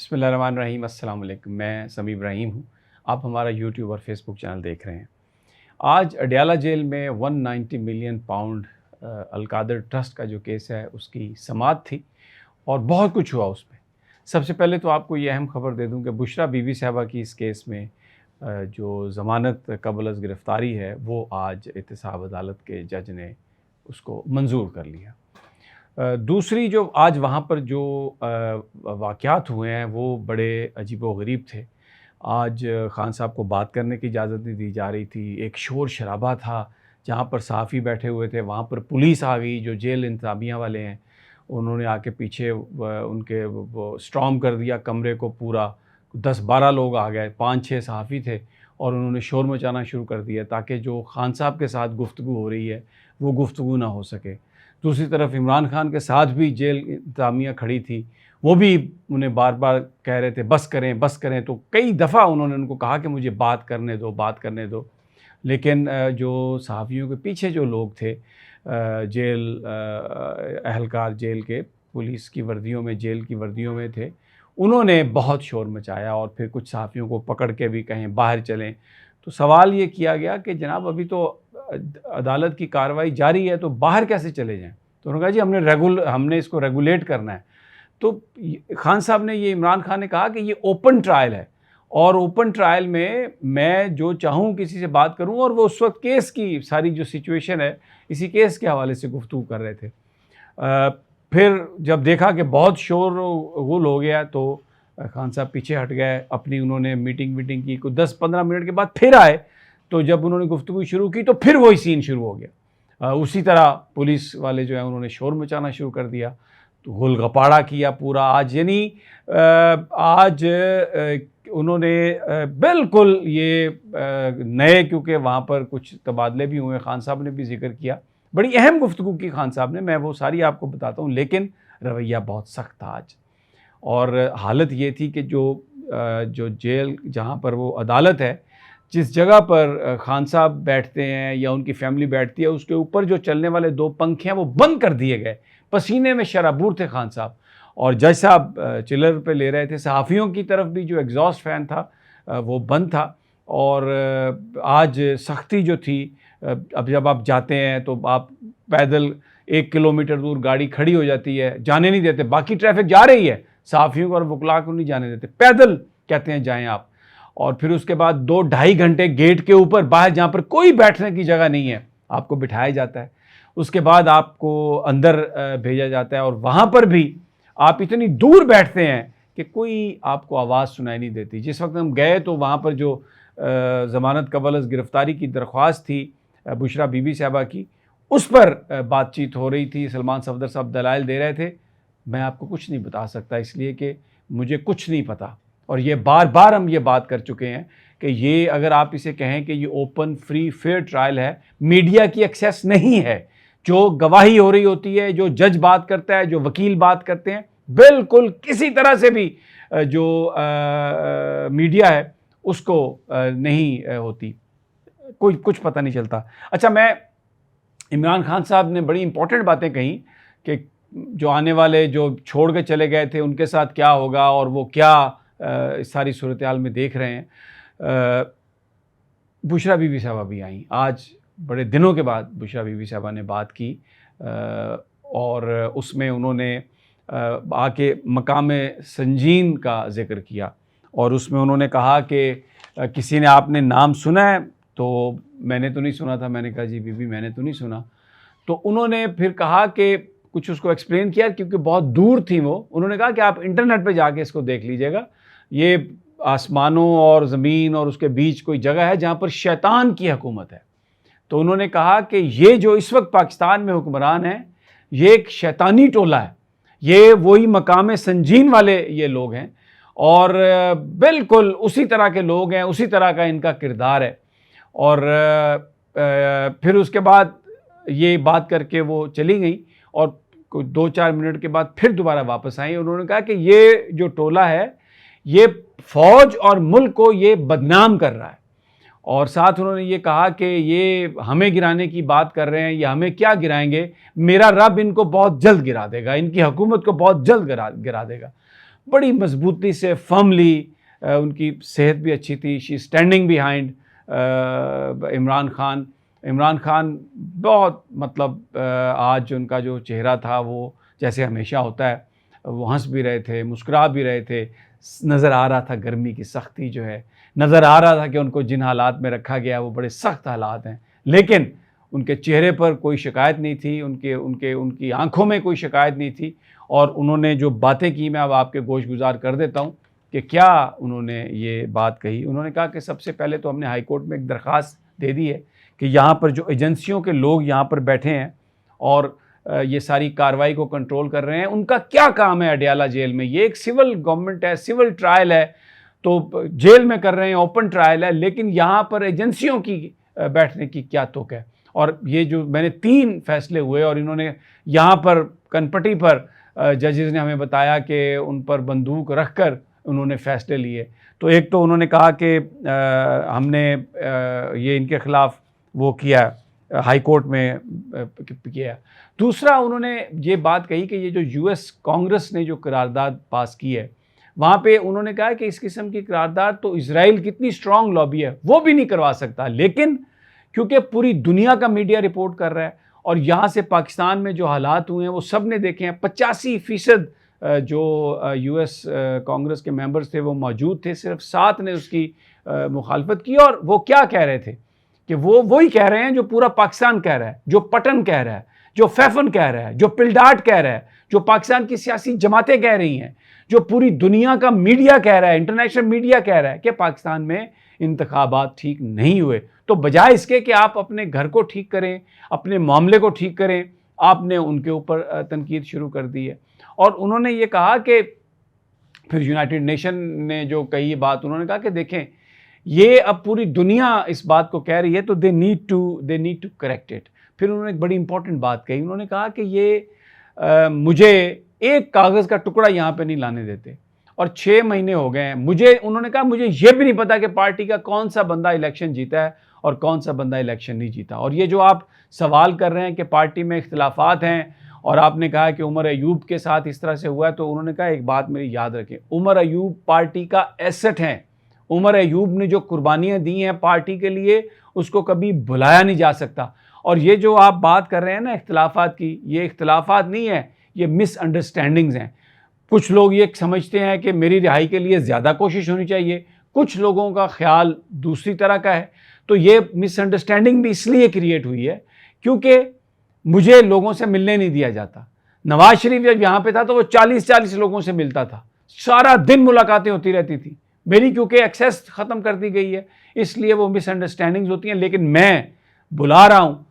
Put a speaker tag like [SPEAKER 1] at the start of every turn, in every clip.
[SPEAKER 1] बिस्मिल्लाहिर्रहमानिर्रहीम। अस्सलाम वालेकुम। मैं समी इब्राहिम हूँ। आप हमारा यूट्यूब और फेसबुक चैनल देख रहे हैं। आज अडयाला जेल में 190 मिलियन पाउंड अलकादर ट्रस्ट का जो केस है उसकी समाअत थी और बहुत कुछ हुआ उसमें। सबसे पहले तो आपको ये अहम खबर दे दूँ कि बुशरा बीवी साहबा की इस केस में जो ज़मानत क़ब्ल अज़ गिरफ़्तारी है वो आज एहतसाब अदालत के जज ने उसको मंजूर कर लिया। दूसरी जो आज वहाँ पर जो वाक़यात हुए हैं वो बड़े अजीबो-गरीब थे। आज ख़ान साहब को बात करने की इजाज़त नहीं दी जा रही थी। एक शोर-शराबा था, जहाँ पर सहाफ़ी बैठे हुए थे, वहाँ पर पुलिस आ गई, जो जेल इंतज़ामिया वाले हैं, उन्होंने आके पीछे उनके वो स्टॉर्म कर दिया कमरे को पूरा। 10-12 लोग आ गए, 5-6 सहाफ़ी थे और उन्होंने शोर मचाना शुरू कर दिया ताकि जो ख़ान साहब के साथ गुफ्तगू हो रही है, वो गुफ्तगू ना हो सके। दूसरी तरफ इमरान खान के साथ भी जेल इंतज़ामिया खड़ी थी, वो भी उन्हें बार-बार कह रहे थे बस करें, बस करें। तो कई दफ़ा उन्होंने उनको कहा कि मुझे बात करने दो, बात करने दो। लेकिन जो सहाफ़ियों के पीछे जो लोग थे, जेल अहलकार जेल के पुलिस की वर्दियों में, जेल की वर्दियों में थे, उन्होंने बहुत शोर मचाया और फिर कुछ सहाफ़ियों को पकड़ के भी कहें बाहर चलें। तो सवाल ये किया गया कि जनाब अभी तो अदालत की कार्रवाई जारी है, तो बाहर कैसे चले जाएँ? तो उन्होंने कहा जी हमने इसको रेगुलेट करना है। तो ख़ान साहब ने ये इमरान खान ने कहा कि ये ओपन ट्रायल है और ओपन ट्रायल में मैं जो चाहूँ किसी से बात करूँ, और वो उस वक्त केस की सारी जो सिचुएशन है इसी केस के हवाले से गुफ्तगू कर रहे थे। फिर जब देखा कि बहुत शोर-गुल हो गया तो ख़ान साहब पीछे हट गए, अपनी उन्होंने मीटिंग की। कुछ 10-15 मिनट के बाद फिर आए, तो जब उन्होंने गुफ्तगू शुरू की तो फिर वही सीन शुरू हो गया। उसी तरह पुलिस वाले जो हैं उन्होंने शोर मचाना शुरू कर दिया, तो हुलगपाड़ा किया पूरा। आज यानी आज उन्होंने बिल्कुल ये नए, क्योंकि वहाँ पर कुछ तबादले भी हुए, ख़ान साहब ने भी ज़िक्र किया, बड़ी अहम गुफ्तगू की ख़ान साहब ने, मैं वो सारी आपको बताता हूँ। लेकिन रवैया बहुत सख्त था आज, और हालत ये थी कि जो जेल जहाँ पर वो अदालत है, जिस जगह पर ख़ान साहब बैठते हैं या उनकी फ़ैमिली बैठती है, उसके ऊपर जो चलने वाले 2 पंखे हैं वो बंद कर दिए गए। पसीने में शराबूर थे ख़ान साहब, और जज साहब चिलर पे ले रहे थे। सहाफ़ियों की तरफ भी जो एग्ज़ॉस्ट फ़ैन था वो बंद था। और आज सख्ती जो थी, अब जब आप जाते हैं तो आप पैदल 1 किलोमीटर दूर गाड़ी खड़ी हो जाती है, जाने नहीं देते। बाकी ट्रैफ़िक जा रही है, सहाफ़ियों को और वकला को नहीं जाने देते, पैदल कहते हैं जाएँ आप। और फिर उसके बाद 2-2.5 घंटे गेट के ऊपर बाहर, जहाँ पर कोई बैठने की जगह नहीं है, आपको बिठाया जाता है। उसके बाद आपको अंदर भेजा जाता है, और वहाँ पर भी आप इतनी दूर बैठते हैं कि कोई आपको आवाज़ सुनाई नहीं देती। जिस वक्त हम गए तो वहाँ पर जो ज़मानत क़ब्ल अज़ गिरफ़्तारी की दरख्वास्त थी बुशरा बीवी साहबा की, उस पर बातचीत हो रही थी। सलमान सफ़दर साहब दलाइल दे रहे थे। मैं आपको कुछ नहीं बता सकता, इसलिए कि मुझे कुछ नहीं पता। और ये बार-बार हम ये बात कर चुके हैं कि ये, अगर आप इसे कहें कि ये ओपन, फ्री, फेयर ट्रायल है, मीडिया की एक्सेस नहीं है। जो गवाही हो रही होती है, जो जज बात करता है, जो वकील बात करते हैं, बिल्कुल किसी तरह से भी जो मीडिया है उसको नहीं होती, कोई कुछ पता नहीं चलता। अच्छा, मैं इमरान खान साहब ने बड़ी इंपॉर्टेंट बातें कही कि जो आने वाले, जो छोड़ के चले गए थे, उनके साथ क्या होगा, और वो क्या इस सारी सूरत हाल में देख रहे हैं। बुशरा बीवी साहबा भी आई आज, बड़े दिनों के बाद बुशरा बीवी साहबा ने बात की, और उसमें उन्होंने आके मकाम संजीन का ज़िक्र किया, और उसमें उन्होंने कहा कि किसी ने आपने नाम सुना है? तो मैंने तो नहीं सुना था। मैंने कहा जी बीबी मैंने तो नहीं सुना। तो उन्होंने फिर कहा कि कुछ उसको एक्सप्लेन किया, क्योंकि बहुत दूर थी वो। उन्होंने कहा कि आप इंटरनेट पे जाके इसको देख लीजिएगा, ये आसमानों और ज़मीन और उसके बीच कोई जगह है जहाँ पर शैतान की हुकूमत है। तो उन्होंने कहा कि ये जो इस वक्त पाकिस्तान में हुक्मरान है, ये एक शैतानी टोला है, ये वही मकाम संजीन वाले ये लोग हैं, और बिल्कुल उसी तरह के लोग हैं, उसी तरह का इनका किरदार है। और फिर उसके बाद ये बात करके वो चली गई, और 2-4 मिनट के बाद फिर दोबारा वापस आई। उन्होंने कहा कि ये जो टोला है, ये फ़ौज और मुल्क को ये बदनाम कर रहा है, और साथ उन्होंने ये कहा कि ये हमें गिराने की बात कर रहे हैं, या हमें क्या गिराएंगे, मेरा रब इनको बहुत जल्द गिरा देगा, इनकी हुकूमत को बहुत जल्द गिरा देगा। बड़ी मजबूती से फर्मली, उनकी सेहत भी अच्छी थी, she standing behind Imran Khan. Imran Khan बहुत मतलब आज उनका जो चेहरा था वो जैसे हमेशा होता है, वो हंस भी रहे थे, मुस्कुरा भी रहे थे, नज़र आ रहा था गर्मी की सख्ती जो है, नज़र आ रहा था कि उनको जिन हालात में रखा गया वो बड़े सख्त हालात हैं, लेकिन उनके चेहरे पर कोई शिकायत नहीं थी, उनकी आंखों में कोई शिकायत नहीं थी। और उन्होंने जो बातें की मैं अब आपके गोशगुजार कर देता हूँ कि क्या उन्होंने ये बात कही। उन्होंने कहा कि सबसे पहले तो हमने हाई कोर्ट में एक दरख्वास्त दे दी है कि यहाँ पर जो एजेंसियों के लोग यहाँ पर बैठे हैं और ये सारी कार्रवाई को कंट्रोल कर रहे हैं, उनका क्या काम है अडयाला जेल में। ये एक सिविल गवर्नमेंट है, सिविल ट्रायल है, तो जेल में कर रहे हैं, ओपन ट्रायल है, लेकिन यहाँ पर एजेंसियों की बैठने की क्या तुक है। और ये जो मैंने 3 फैसले हुए और इन्होंने यहाँ पर कनपटी पर जजेस ने हमें बताया कि उन पर बंदूक रख कर उन्होंने फ़ैसले लिए। तो एक तो उन्होंने कहा कि हमने ये इनके ख़िलाफ़ वो किया, हाई कोर्ट में किया। दूसरा उन्होंने ये बात कही कि ये जो यूएस कांग्रेस ने जो करारदाद पास की है, वहाँ पे उन्होंने कहा कि इस किस्म की करारदाद तो इजराइल कितनी स्ट्रॉन्ग लॉबी है वो भी नहीं करवा सकता, लेकिन क्योंकि पूरी दुनिया का मीडिया रिपोर्ट कर रहा है और यहाँ से पाकिस्तान में जो हालात हुए हैं वो सब ने देखे हैं। 85% जो यूएस कांग्रेस के मेंबर्स थे वो मौजूद थे, सिर्फ 7 ने उसकी मुखालफत की। और वो क्या कह रहे थे कि वो वही कह रहे हैं जो पूरा पाकिस्तान कह रहा है, जो पटन कह रहा है, जो फैफन कह रहा है, जो पिलडाट कह रहा है, जो पाकिस्तान की सियासी जमातें कह रही हैं, जो पूरी दुनिया का मीडिया कह रहा है, इंटरनेशनल मीडिया कह रहा है कि पाकिस्तान में इंतखाबात ठीक नहीं हुए। तो बजाय इसके कि आप अपने घर को ठीक करें, अपने मामले को ठीक करें, आपने उनके ऊपर तनकीद शुरू कर दी है। और उन्होंने ये कहा कि फिर यूनाइटेड नेशन ने जो कही बात, उन्होंने कहा कि देखें ये अब पूरी दुनिया इस बात को कह रही है तो they need to correct it. फिर उन्होंने एक बड़ी इंपॉर्टेंट बात कही, उन्होंने कहा कि ये मुझे एक कागज़ का टुकड़ा यहाँ पे नहीं लाने देते और 6 महीने हो गए हैं मुझे। उन्होंने कहा मुझे ये भी नहीं पता कि पार्टी का कौन सा बंदा इलेक्शन जीता है और कौन सा बंदा इलेक्शन नहीं जीता। और ये जो आप सवाल कर रहे हैं कि पार्टी में इख्तिलाफात हैं और आपने कहा कि उमर अयूब के साथ इस तरह से हुआ है, तो उन्होंने कहा एक बात मेरी याद रखें, उमर अयूब पार्टी का एसेट हैं। उमर अयूब ने जो कुर्बानियाँ दी हैं पार्टी के लिए उसको कभी भुलाया नहीं जा सकता। और ये जो आप बात कर रहे हैं ना इख्तिलाफात की, ये इख्तिलाफात नहीं है, ये मिसअंडरस्टैंडिंग्स हैं। कुछ लोग ये समझते हैं कि मेरी रिहाई के लिए ज़्यादा कोशिश होनी चाहिए, कुछ लोगों का ख्याल दूसरी तरह का है। तो ये मिसअंडरस्टैंडिंग भी इसलिए क्रिएट हुई है क्योंकि मुझे लोगों से मिलने नहीं दिया जाता। नवाज शरीफ जब यहाँ पे था तो वो 40-40 लोगों से मिलता था, सारा दिन मुलाकातें होती रहती थी। मेरी क्योंकि एक्सेस ख़त्म कर दी गई है इसलिए वो मिसअंडरस्टैंडिंग्स होती हैं, लेकिन मैं बुला रहा हूँ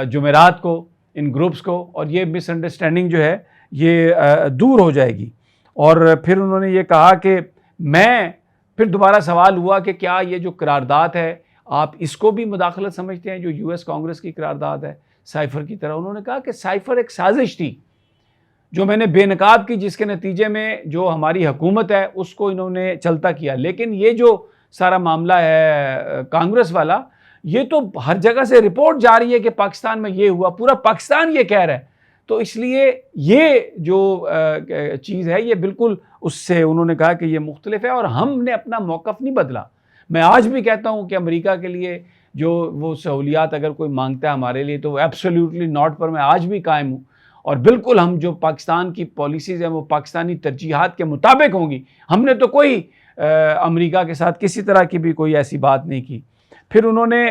[SPEAKER 1] जुमेरात को इन ग्रुप्स को और ये मिसअंडरस्टैंडिंग जो है ये दूर हो जाएगी। और फिर उन्होंने ये कहा कि फिर दोबारा सवाल हुआ कि क्या ये जो करारदाद है आप इसको भी मुदाखलत समझते हैं जो यूएस कांग्रेस की करारदाद है साइफर की तरह। उन्होंने कहा कि साइफर एक साजिश थी जो मैंने बेनकाब की, जिसके नतीजे में जो हमारी हुकूमत है उसको इन्होंने चलता किया। लेकिन ये जो सारा मामला है कांग्रेस वाला, ये तो हर जगह से रिपोर्ट जा रही है कि पाकिस्तान में ये हुआ, पूरा पाकिस्तान ये कह रहा है। तो इसलिए ये जो चीज़ है ये बिल्कुल उससे उन्होंने कहा कि ये मुख्तलिफ है और हमने अपना मौक़िफ़ नहीं बदला। मैं आज भी कहता हूँ कि अमेरिका के लिए जो वो सहूलियात अगर कोई मांगता है हमारे लिए तो एब्सोल्युटली नॉट पर मैं आज भी कायम हूँ। और बिल्कुल हम जो पाकिस्तान की पॉलिसीज़ हैं वो पाकिस्तानी तरजीहात के मुताबिक होंगी। हमने तो कोई अमेरिका के साथ किसी तरह की भी कोई ऐसी बात नहीं की। फिर उन्होंने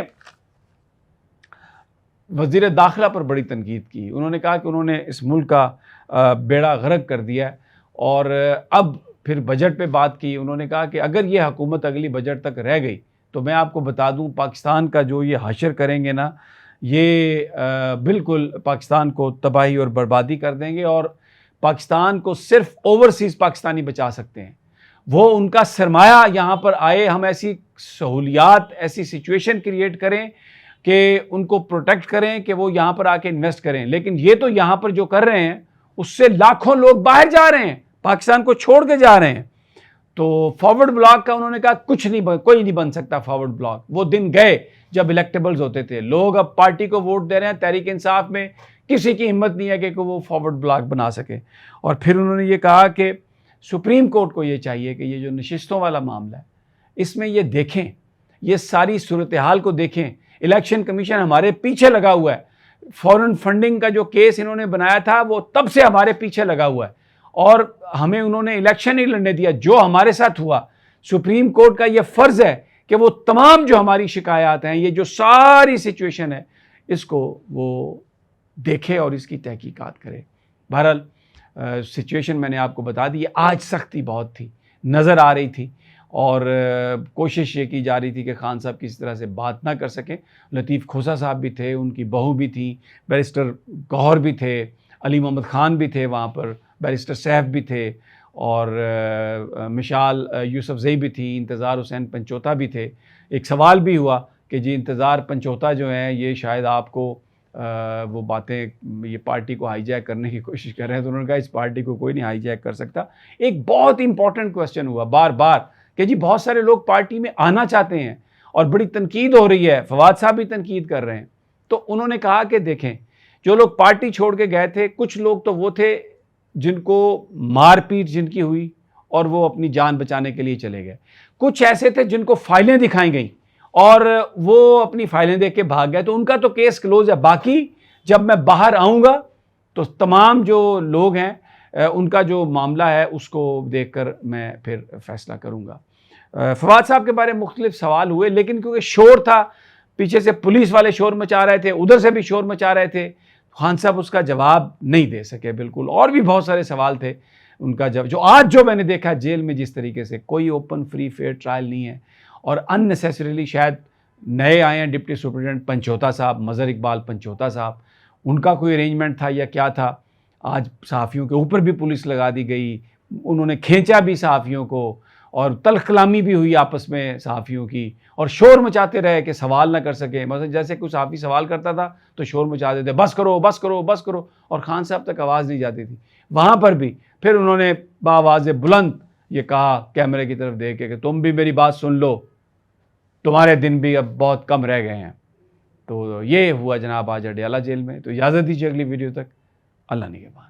[SPEAKER 1] वज़ीर दाखिला पर बड़ी तनकीद की। उन्होंने कहा कि उन्होंने इस मुल्क का बेड़ा गर्क कर दिया है। और अब फिर बजट पे बात की। उन्होंने कहा कि अगर ये हुकूमत अगली बजट तक रह गई तो मैं आपको बता दूं पाकिस्तान का जो ये हशर करेंगे ना, ये बिल्कुल पाकिस्तान को तबाही और बर्बादी कर देंगे। और पाकिस्तान को सिर्फ ओवरसीज़ पाकिस्तानी बचा सकते हैं। वो उनका सरमाया यहाँ पर आए, हम ऐसी सहूलियात, ऐसी सिचुएशन क्रिएट करें कि उनको प्रोटेक्ट करें कि वो यहाँ पर आके इन्वेस्ट करें। लेकिन ये तो यहाँ पर जो कर रहे हैं उससे लाखों लोग बाहर जा रहे हैं, पाकिस्तान को छोड़ के जा रहे हैं। तो फॉरवर्ड ब्लॉक का उन्होंने कहा कोई नहीं बन सकता फॉरवर्ड ब्लॉक। वो दिन गए जब इलेक्टेबल्स होते थे, लोग अब पार्टी को वोट दे रहे हैं। तहरीक इंसाफ में किसी की हिम्मत नहीं है कि वो फॉरवर्ड ब्लॉक बना सके। और फिर उन्होंने ये कहा कि सुप्रीम कोर्ट को ये चाहिए कि ये जो नशिस्तों वाला मामला है इसमें ये देखें, ये सारी सूरत हाल को देखें। इलेक्शन कमीशन हमारे पीछे लगा हुआ है, फॉरेन फंडिंग का जो केस इन्होंने बनाया था वो तब से हमारे पीछे लगा हुआ है और हमें उन्होंने इलेक्शन नहीं लड़ने दिया। जो हमारे साथ हुआ, सुप्रीम कोर्ट का ये फ़र्ज़ है कि वो तमाम जो हमारी शिकायत हैं, ये जो सारी सिचुएशन है, इसको वो देखे और इसकी तहकीकात करे। बहरहाल सिचुएशन मैंने आपको बता दी। आज सख्ती बहुत थी, नज़र आ रही थी और कोशिश ये की जा रही थी कि खान साहब किसी तरह से बात ना कर सकें। लतीफ़ खोसा साहब भी थे, उनकी बहू भी थी, बैरिस्टर गौहर भी थे, अली मोहम्मद ख़ान भी थे वहाँ पर, बैरिस्टर सैफ भी थे और मिशाल यूसुफजई भी थी, इंतज़ार हुसैन पंचोता भी थे। एक सवाल भी हुआ कि जी इंतज़ार पंचोता जो हैं ये शायद आपको वो बातें, ये पार्टी को हाईजैक करने की कोशिश कर रहे हैं। तो उन्होंने कहा इस पार्टी को कोई नहीं हाईजैक कर सकता। एक बहुत इंपॉर्टेंट क्वेश्चन हुआ बार बार कि जी बहुत सारे लोग पार्टी में आना चाहते हैं और बड़ी तनकीद हो रही है, फवाद साहब भी तनकीद कर रहे हैं। तो उन्होंने कहा कि देखें, जो लोग पार्टी छोड़ के गए थे, कुछ लोग तो वो थे जिनको मारपीट जिनकी हुई और वो अपनी जान बचाने के लिए चले गए। कुछ ऐसे थे जिनको फाइलें दिखाई गई और वो अपनी फाइलें देख के भाग गए, तो उनका तो केस क्लोज है। बाकी जब मैं बाहर आऊँगा तो तमाम जो लोग हैं उनका जो मामला है उसको देखकर मैं फिर फैसला करूँगा। फवाद साहब के बारे में मुख्तलिफ सवाल हुए, लेकिन क्योंकि शोर था, पीछे से पुलिस वाले शोर मचा रहे थे, उधर से भी शोर मचा रहे थे, खान साहब उसका जवाब नहीं दे सके बिल्कुल। और भी बहुत सारे सवाल थे उनका जब जो आज जो मैंने देखा जेल में, जिस तरीके से कोई ओपन फ्री फेयर ट्रायल नहीं है और अननेसेसरीली शायद नए आए हैं डिप्टी सुपरिटेंडेंट पंचोता साहब, मज़हर इकबाल पंचोता साहब, उनका कोई अरेंजमेंट था या क्या था। आज सहाफ़ियों के ऊपर भी पुलिस लगा दी गई, उन्होंने खींचा भी सहाफ़ियों को और तल्ख़ कलामी भी हुई आपस में सहाफ़ियों की, और शोर मचाते रहे कि सवाल ना कर सकें। मतलब जैसे कोई सहाफ़ी सवाल करता था तो शोर मचा देते, बस करो बस करो बस करो, और खान साहब तक आवाज़ नहीं जाती थी। वहाँ पर भी फिर उन्होंने बावाज़ बुलंद ये कहा कैमरे की तरफ देख के कि तुम भी मेरी बात सुन लो, तुम्हारे दिन भी अब बहुत कम रह गए हैं। तो ये हुआ जनाब आज अडयाला जेल में। तो इजाज़त दीजिए अगली वीडियो तक। अल्लाह निगहबान।